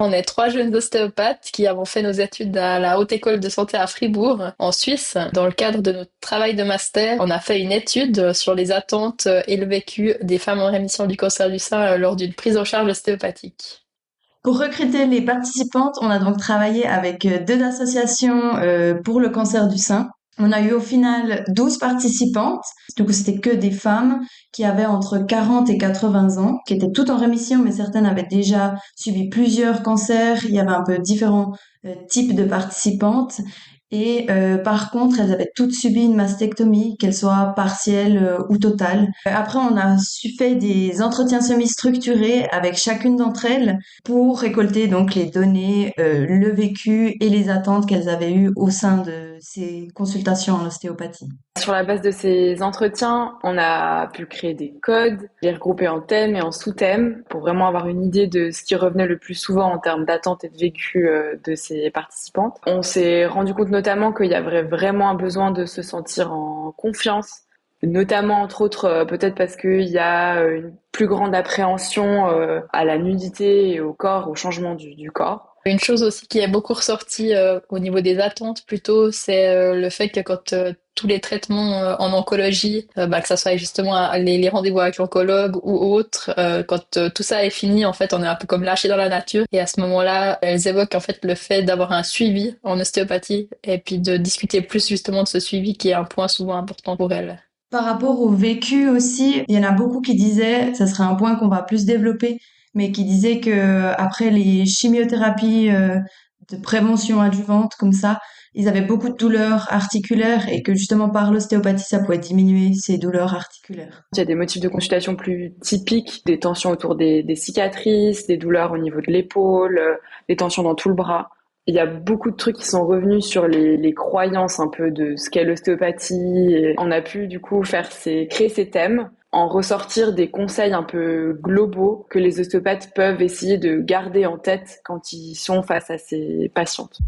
On est trois jeunes ostéopathes qui avons fait nos études à la Haute École de Santé à Fribourg, en Suisse. Dans le cadre de notre travail de master, on a fait une étude sur les attentes et le vécu des femmes en rémission du cancer du sein lors d'une prise en charge ostéopathique. Pour recruter les participantes, on a donc travaillé avec deux associations pour le cancer du sein. On a eu au final 12 participantes. Du coup, c'était que des femmes qui avaient entre 40 et 80 ans, qui étaient toutes en rémission, mais certaines avaient déjà subi plusieurs cancers. Il y avait un peu différents types de participantes. Et par contre, elles avaient toutes subi une mastectomie, qu'elle soit partielle ou totale. Après, on a fait des entretiens semi-structurés avec chacune d'entre elles pour récolter donc les données, le vécu et les attentes qu'elles avaient eues au sein de ces consultations en ostéopathie. Sur la base de ces entretiens, on a pu créer des codes, les regrouper en thèmes et en sous-thèmes pour vraiment avoir une idée de ce qui revenait le plus souvent en termes d'attente et de vécu de ces participantes. On s'est rendu compte notamment qu'il y avait vraiment un besoin de se sentir en confiance, notamment entre autres peut-être parce qu'il y a une plus grande appréhension à la nudité et au corps, au changement du corps. Une chose aussi qui est beaucoup ressortie au niveau des attentes plutôt, c'est le fait que quand tous les traitements en oncologie, que ça soit justement les rendez-vous avec l'oncologue ou autre, quand tout ça est fini, en fait, on est un peu comme lâché dans la nature. Et à ce moment-là, elles évoquent en fait le fait d'avoir un suivi en ostéopathie et puis de discuter plus justement de ce suivi qui est un point souvent important pour elles. Par rapport au vécu aussi, il y en a beaucoup qui disaient, ça serait un point qu'on va plus développer, mais qui disaient que après les chimiothérapies de prévention adjuvante comme ça, ils avaient beaucoup de douleurs articulaires et que justement par l'ostéopathie, ça pouvait diminuer ces douleurs articulaires. Il y a des motifs de consultation plus typiques, des tensions autour des cicatrices, des douleurs au niveau de l'épaule, des tensions dans tout le bras. Il y a beaucoup de trucs qui sont revenus sur les croyances un peu de ce qu'est l'ostéopathie. Et on a pu du coup créer ces thèmes, en ressortir des conseils un peu globaux que les ostéopathes peuvent essayer de garder en tête quand ils sont face à ces patientes.